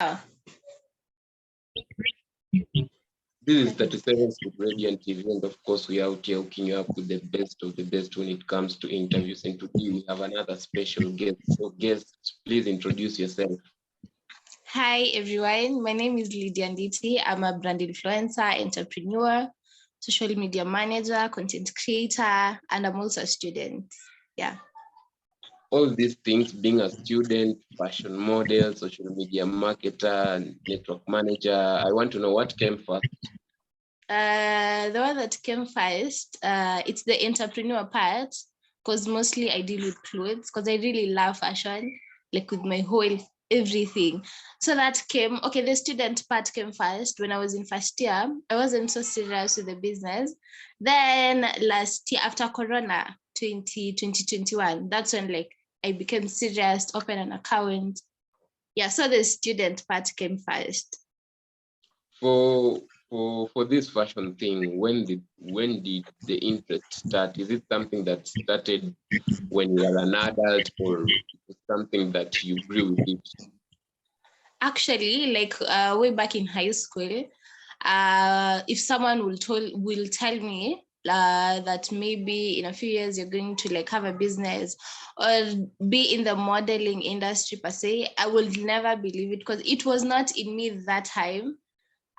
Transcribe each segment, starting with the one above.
Oh. This is 37 with Radiant TV, and of course, we are out here hooking you up with the best of the best when it comes to interviews. And today we have another special guest. So, guest, please introduce yourself. Hi, everyone. My name is Lydia Nditi. I'm a brand influencer, entrepreneur, social media manager, content creator, and I'm also a student. Yeah. All these things, being a student, fashion model, social media marketer, network manager, I want to know what came first. The one that came first, it's the entrepreneur part, because mostly I deal with clothes, because I really love fashion, like with my whole everything. So that came, okay, the student part came first. When I was in first year, I wasn't so serious with the business. Then last year, after Corona, 2021, that's when like I became serious, open an account. Yeah, so the student part came first. For this fashion thing, when did the interest start? Is it something that started when you were an adult, or something that you grew with it? Actually, like way back in high school, if someone will tell me that maybe in a few years you're going to like have a business or be in the modeling industry per se, I will never believe it, because it was not in me that time.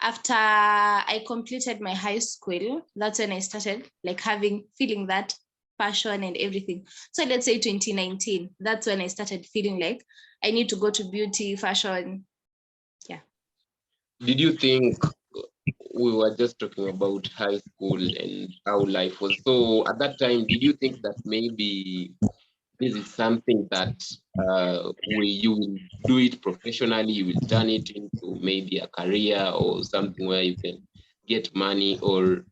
After I completed my high school, that's when I started like feeling that passion and everything. So let's say 2019, that's when I started feeling like I need to go to beauty, fashion. Yeah. Did you think, we were just talking about high school and how life was, so at that time, did you think that maybe this is something that you will do it professionally, you will turn it into maybe a career or something where you can get money, or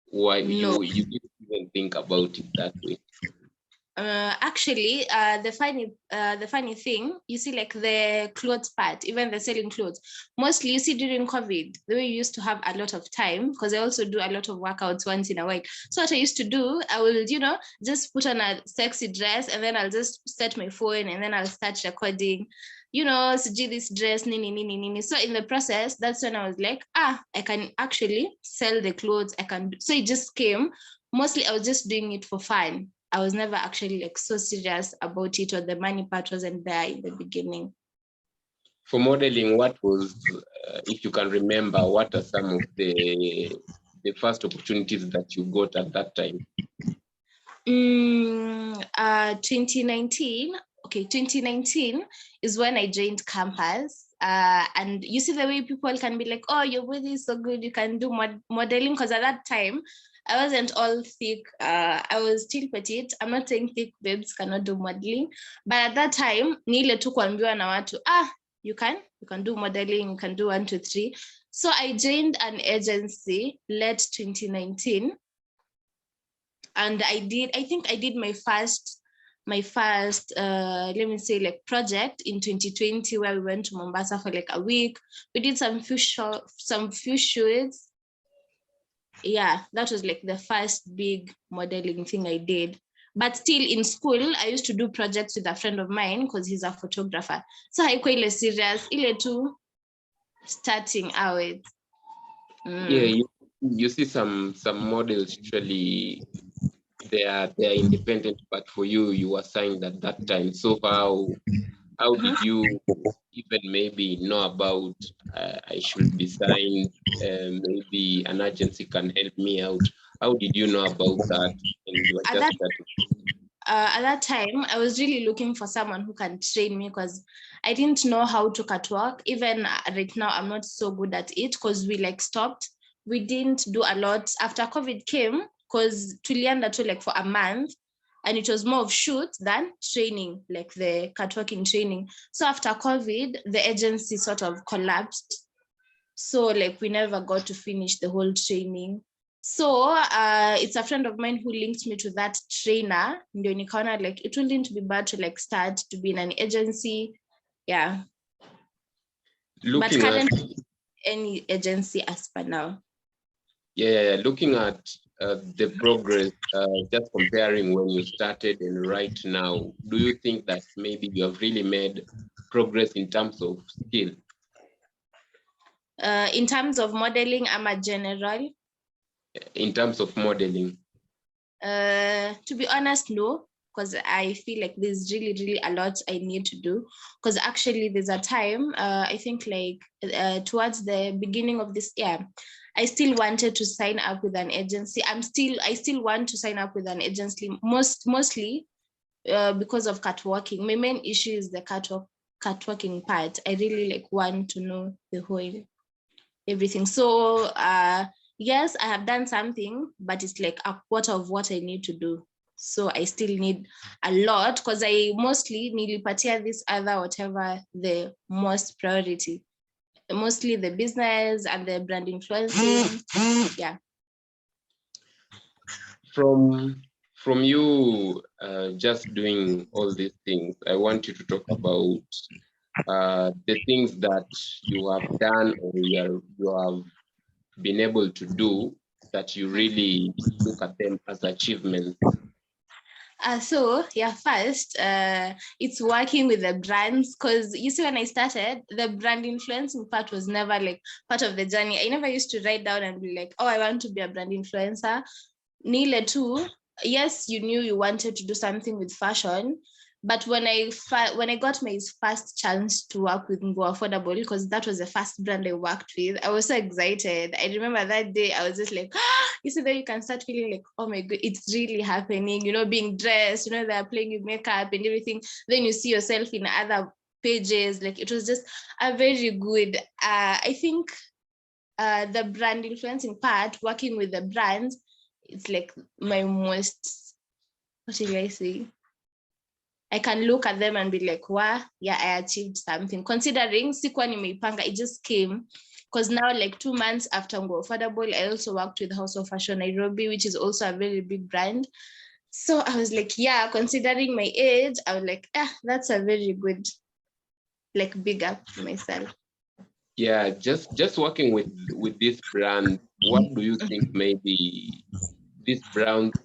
why No. you didn't even think about it that way? Actually, the funny thing, you see, like the clothes part, even the selling clothes, mostly you see during COVID, the way you used to have a lot of time, because I also do a lot of workouts once in a while. So what I used to do, I will, just put on a sexy dress, and then I'll just set my phone, and then I'll start recording, suggest this dress, nini, nini, nini. So in the process, that's when I was like, I can actually sell the clothes. I can. So it just came. Mostly, I was just doing it for fun. I was never actually like so serious about it, or the money part wasn't there in the beginning. For modeling, what was, if you can remember, what are some of the first opportunities that you got at that time? 2019. Okay, 2019 is when I joined campus. And you see the way people can be like, oh, your body is so good, you can do modeling. Because at that time, I wasn't all thick. I was still petite. I'm not saying thick babes cannot do modeling, but at that time, nile tu kuambiwa na watu, you can do modeling, you can do 1, 2, 3. So I joined an agency late 2019, and I think I did my first let me say like project in 2020, where we went to Mombasa for like a week. We did some few shoots. Yeah, that was like the first big modeling thing I did. But still in school, I used to do projects with a friend of mine because he's a photographer. So haikuwa ile serious, ile tu starting out. Yeah, you see some models usually they are independent, but for you were signed at that time. So how did you even maybe know about I should be signed, maybe an agency can help me out? How did you know about that? And you were just at that time, I was really looking for someone who can train me, because I didn't know how to catwalk. Even right now, I'm not so good at it, because we like stopped. We didn't do a lot after COVID came, because tulienda to like for a month, and it was more of shoot than training, like the catwalking training. So after COVID, the agency sort of collapsed. So like we never got to finish the whole training. So it's a friend of mine who linked me to that trainer. Ndio nikaona like it wouldn't be bad to like start to be in an agency. Yeah. But currently any agency as per now. Yeah, looking at the progress, just comparing when you started and right now, do you think that maybe you have really made progress in terms of skill? In terms of modeling, I'm a general. In terms of modeling? To be honest, no, because I feel like there's really a lot I need to do. Because actually there's a time, I think like towards the beginning of this year, I still wanted to sign up with an agency. I still want to sign up with an agency, mostly because of catwalking. My main issue is the catwalking part. I really like want to know the whole everything. So yes, I have done something, but it's like a quarter of what I need to do. So I still need a lot because I mostly nilipatia this other whatever the most priority, mostly the business and the brand influencing. Yeah. From you just doing all these things, I want you to talk about the things that you have done or you have been able to do that you really look at them as achievements. So yeah, first, it's working with the brands, because you see, when I started, the brand influencing part was never like part of the journey. I never used to write down and be like, oh, I want to be a brand influencer. Nile too. Yes, you knew you wanted to do something with fashion, but when I got my first chance to work with Ngo Affordable, because that was the first brand I worked with, I was so excited. I remember that day I was just like, you see, then you can start feeling like, oh my god, it's really happening, you know, being dressed, you know, they're playing with makeup and everything. Then you see yourself in other pages. Like, it was just a very good, I think the brand influencing part, working with the brands, it's like my most, what should I say? I can look at them and be like, wow, yeah, I achieved something. Considering sikuwa nimeipanga, it just came. Because now, like 2 months after Ngo Affordable, I also worked with House of Fashion Nairobi, which is also a very big brand. So I was like, yeah, considering my age, I was like, that's a very good, like, big up to myself. Yeah, just working with this brand, what do you think maybe this brands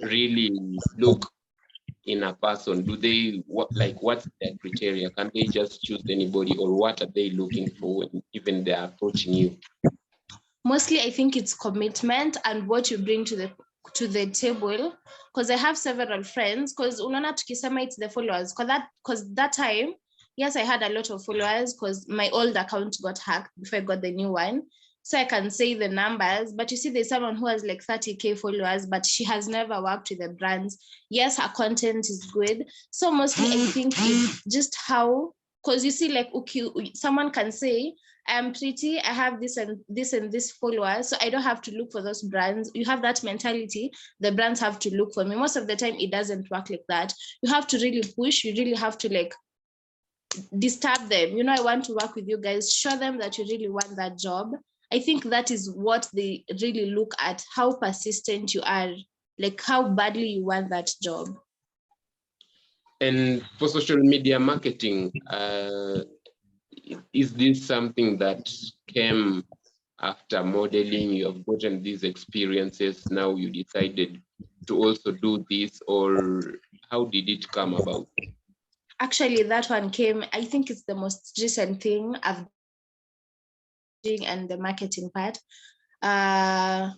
really look in a person? Do they what's their criteria? Can they just choose anybody, or what are they looking for when even they're approaching you? Mostly, I think it's commitment and what you bring to the table. Because I have several friends, because unaona tukisema it's the followers, because that time, yes, I had a lot of followers because my old account got hacked before I got the new one. So I can say the numbers, but you see, there's someone who has like 30K followers, but she has never worked with the brands. Yes, her content is good. So mostly I think it's just how, because you see, like, okay, someone can say, I'm pretty, I have this and this and this followers, so I don't have to look for those brands. You have that mentality, the brands have to look for me. Most of the time, it doesn't work like that. You have to really push, you really have to like disturb them. You know, I want to work with you guys, show them that you really want that job. I think that is what they really look at, how persistent you are, like how badly you want that job. And for social media marketing, is this something that came after modeling? You have gotten these experiences, now you decided to also do this, or how did it come about? Actually, that one came, I think it's the most recent thing I've doing, and the marketing part. I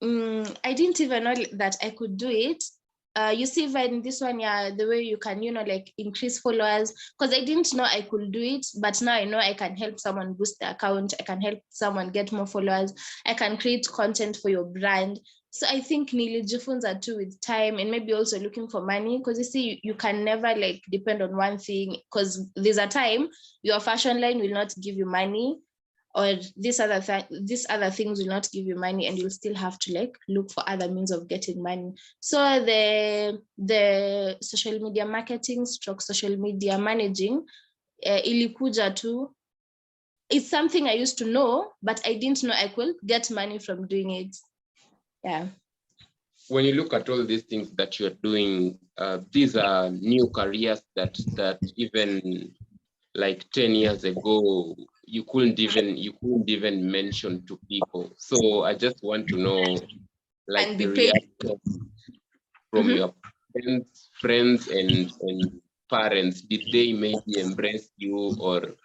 didn't even know that I could do it. You see, even this one, yeah, the way you can, you know, like increase followers, because I didn't know I could do it, but now I know I can help someone boost their account. I can help someone get more followers. I can create content for your brand. So I think nilijifunza too with time, and maybe also looking for money, because you see, you can never like depend on one thing, because there's a time your fashion line will not give you money, or these other things will not give you money, and you'll still have to like look for other means of getting money. So the social media marketing stroke social media managing, ilikuja tu. It's something I used to know, but I didn't know I could get money from doing it. Yeah. When you look at all these things that you're doing, these are new careers that even like 10 years ago you couldn't even mention to people. So I just want to know, like, the reaction from your friends and parents. Did they maybe embrace you, or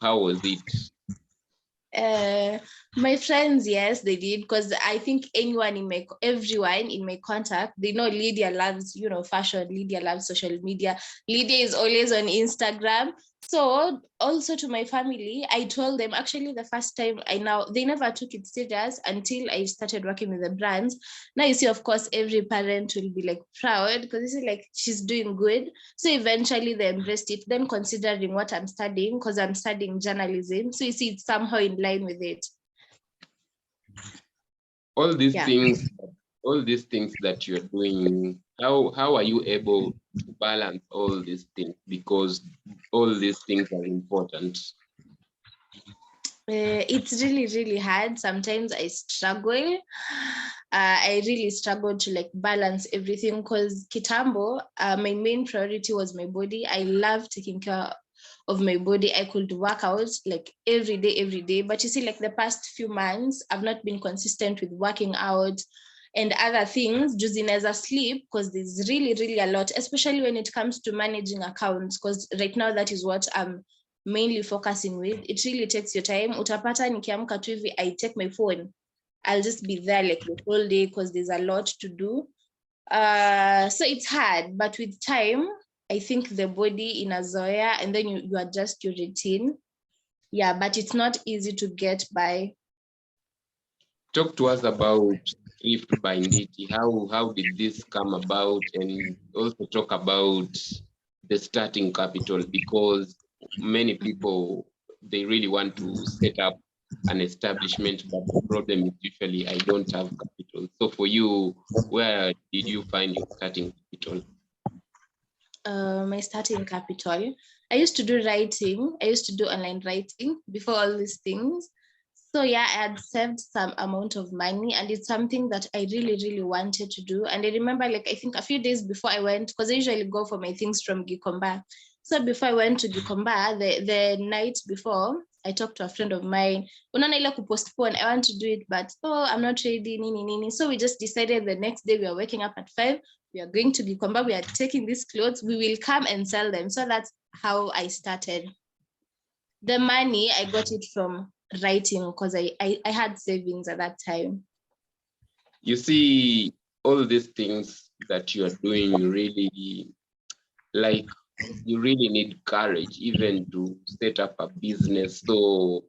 how was it? My friends, yes, they did, because I think everyone in my contact, they know Lydia loves, fashion. Lydia loves social media. Lydia is always on Instagram. So also to my family, I told them, actually the first time they never took it serious until I started working with the brands. Now you see, of course, every parent will be like proud because this is like, she's doing good. So eventually they embraced it, then considering what I'm studying, because I'm studying journalism. So you see, it's somehow in line with it. All these things that you're doing, how are you able to balance all these things? Because all these things are important. It's really, really hard. Sometimes I struggle. I really struggle to like balance everything, because kitambo, my main priority was my body. I love taking care of my body. I could work out like every day. But you see, like the past few months, I've not been consistent with working out and other things. Juzi naweza sleep, because there's really, really a lot, especially when it comes to managing accounts, because right now that is what I'm mainly focusing with. It really takes your time. Utapata nikiamka tu hivi, I take my phone, I'll just be there like the whole day, because there's a lot to do. So it's hard, but with time, I think the body inazoea, and then you adjust your routine. Yeah, but it's not easy to get by. Talk to us about Thrift by Nditi. How did this come about? And also talk about the starting capital, because many people, they really want to set up an establishment, but the problem is usually I don't have capital. So for you, where did you find your starting capital? My starting capital, I used to do writing. I used to do online writing before all these things. So yeah, I had saved some amount of money, and it's something that I really, really wanted to do. And I remember, like, I think a few days before I went, because I usually go for my things from Gikomba. So before I went to Gikomba, the night before, I talked to a friend of mine. Unaona ile kupostpone, I want to do it, but I'm not ready, nini. So we just decided the next day we are waking up at 5. We are going to Gikomba. We are taking these clothes. We will come and sell them. So that's how I started. The money, I got it from writing, because I had savings at that time. You see, all these things that you are doing, really, like, you really need courage even to set up a business. So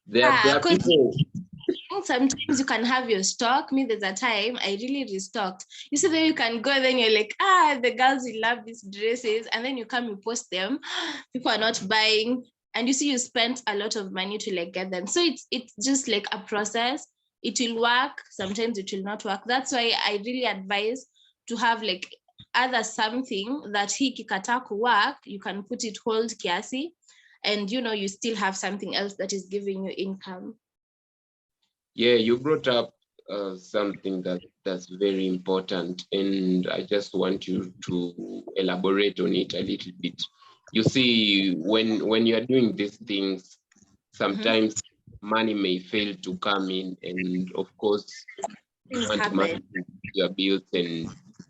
there are people. Sometimes you can have your stock. Me, there's a time I really restocked. You see, then you can go, then you're like, the girls will love these dresses, and then you come, you post them, people are not buying, and you see you spent a lot of money to like get them. So it's just like a process. It will work, sometimes it will not work. That's why I really advise to have like other something that kikata work, you can put it hold kiasi, and you still have something else that is giving you income. Yeah, you brought up something that's very important, and I just want you to elaborate on it a little bit. You see, when you're doing these things, sometimes money may fail to come in, and of course, you want money to pay your bills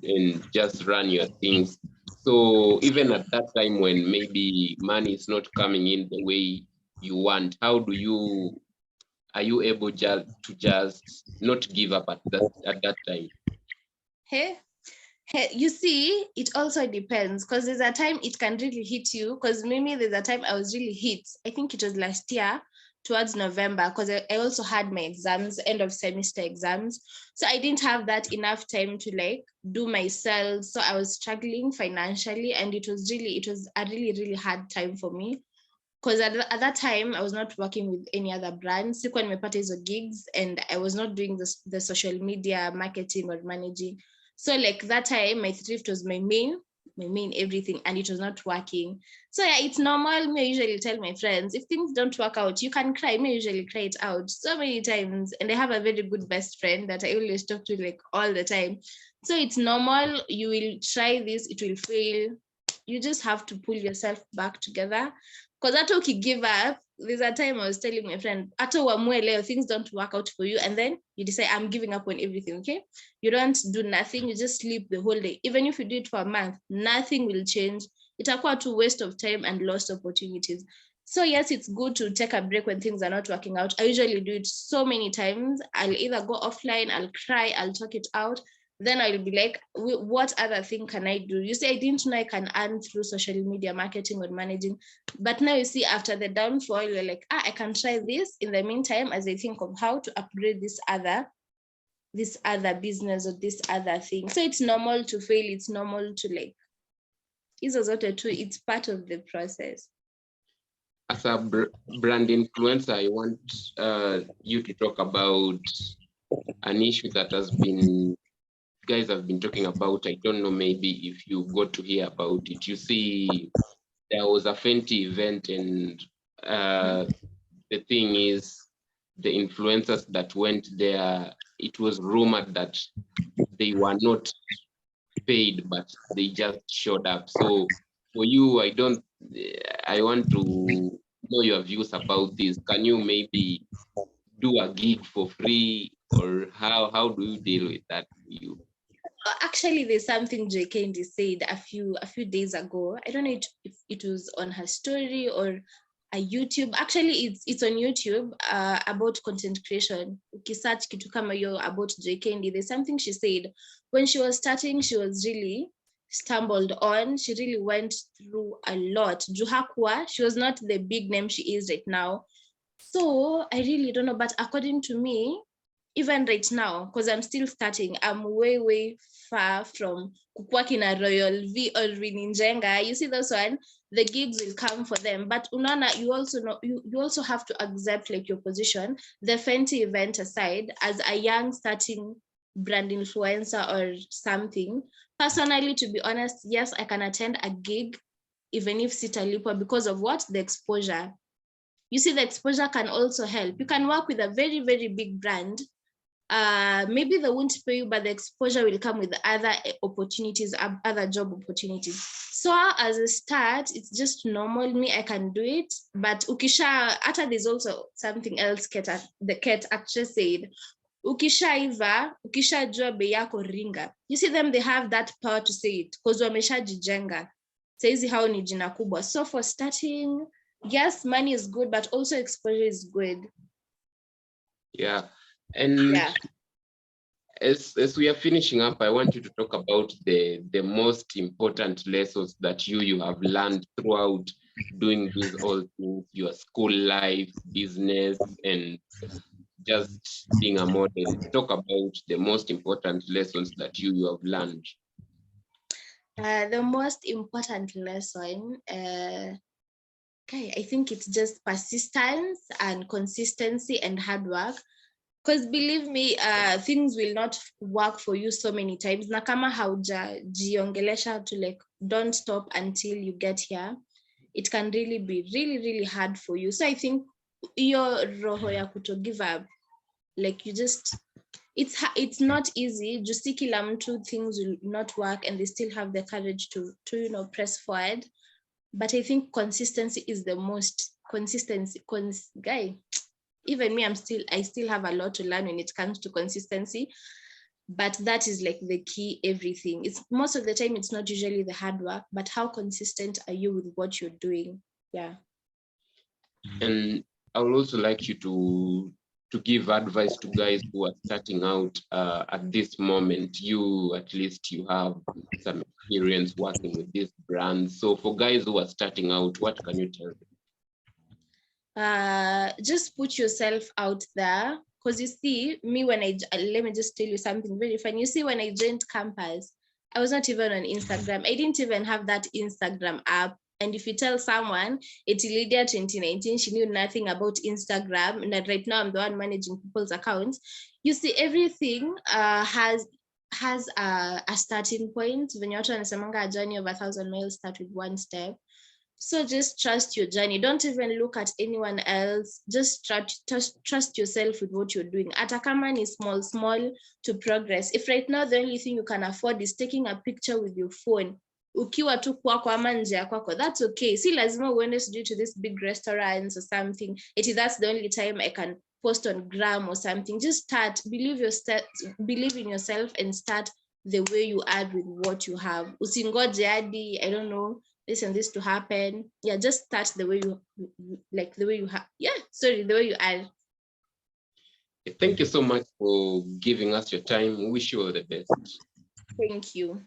and just run your things. So even at that time when maybe money is not coming in the way you want, are you able to just not give up at that time? Hey, you see, it also depends, because there's a time it can really hit you. Because maybe there's a time I was really hit. I think it was last year towards November, because I also had my exams, end of semester exams. So I didn't have that enough time to like do my sales. So I was struggling financially, and it was a really, really hard time for me. Because at that time I was not working with any other brands. Sikuwa nimepata hizo gigs, and I was not doing the social media marketing or managing. So like that time, my thrift was my main everything, and it was not working. So yeah, it's normal. Me, I usually tell my friends, if things don't work out, you can cry. Me, I usually cry it out so many times. And I have a very good best friend that I always talk to like all the time. So it's normal. You will try this, it will fail. You just have to pull yourself back together. Because hata ukigive up, there's a time I was telling my friend, hata uamue leo, things don't work out for you, and then you decide, I'm giving up on everything, okay? You don't do nothing, you just sleep the whole day. Even if you do it for a month, nothing will change. Itakuwa to waste of time and lost opportunities. So yes, it's good to take a break when things are not working out. I usually do it so many times. I'll either go offline, I'll cry, I'll talk it out. Then I'll be like, what other thing can I do? You see, I didn't know I can earn through social media marketing or managing. But now you see, after the downfall, you're like, I can try this in the meantime as I think of how to upgrade this other business or this other thing. So it's normal to fail. It's normal to like, it's part of the process. As a brand influencer, I want you to talk about an issue that guys have been talking about. I don't know, maybe if you got to hear about it. You see, there was a Fenty event, and the thing is, the influencers that went there, it was rumored that they were not paid, but they just showed up. So for you, I want to know your views about this. Can you maybe do a gig for free, or how do you deal with that? Actually, there's something Kendi said a few days ago. I don't know if it was on her story or a YouTube. Actually, it's on YouTube about content creation. Ukisearch kitu kama yo about Kendi, there's something she said when she was starting. She was really stumbled on. She really went through a lot. Juhakwa, she was not the big name she is right now. So I really don't know, but according to me, even right now, because I'm still starting, I'm way far from kukuwa kina Royal V or Rininjenga. You see those one, the gigs will come for them. But unana, you also know, you also have to accept like your position. The Fenty event aside, as a young starting brand influencer or something, personally, to be honest, yes, I can attend a gig, even if sitalipwa, because of what? The exposure. You see, the exposure can also help. You can work with a very big brand. Maybe they won't pay you, but the exposure will come with other opportunities, other job opportunities. So as a start, it's just normal. Me, I can do it. But ukisha, after there's also something else the Ket actually said. Ukisha jua bei yako ringa. You see them, they have that power to say it because wameshajijenga. Saizi hao ni jina kubwa. So for starting, yes, money is good, but also exposure is good. Yeah. And yeah. As we are finishing up, I want you to talk about the most important lessons that you have learned throughout doing these all things, your school life, business, and just being a model. Talk about the most important lessons that you have learned. The most important lesson, I think it's just persistence and consistency and hard work. Because believe me, things will not work for you so many times. Na kama haujajiongelesha to like, don't stop until you get here, it can really be really hard for you. So I think your roho ya kuto give up, like you just, it's not easy. Just kila mtu, things will not work and they still have the courage to press forward. But I think consistency is the most guy. Even me, I still have a lot to learn when it comes to consistency, but that is like the key everything. It's most of the time, it's not usually the hard work, but how consistent are you with what you're doing? Yeah. And I would also like you to give advice to guys who are starting out at this moment. You, at least you have some experience working with this brand. So for guys who are starting out, what can you tell them? Just put yourself out there, because you see, me, when let me just tell you something very funny. You see, when I joined campus, I was not even on Instagram. I didn't even have that Instagram app. And if you tell someone it's Lydia 2019, she knew nothing about Instagram, and right now I'm the one managing people's accounts. You see, everything has a starting point. When you're trying to say a journey of 1,000 miles start with one step. So just trust your journey. Don't even look at anyone else. Just trust yourself with what you're doing. Atakama is small to progress. If right now the only thing you can afford is taking a picture with your phone, ukiwa tu kwako ama nje ya kwako, that's okay. Si lazima uende sijui to this big restaurants or something. That's the only time I can post on gram or something. Just start. Believe in yourself and start the way you are with what you have. Usingoje hadi, I don't know, this and this to happen. Yeah, just start the way you like, the way you have. Yeah, sorry, the way you are. Thank you so much for giving us your time. We wish you all the best. Thank you.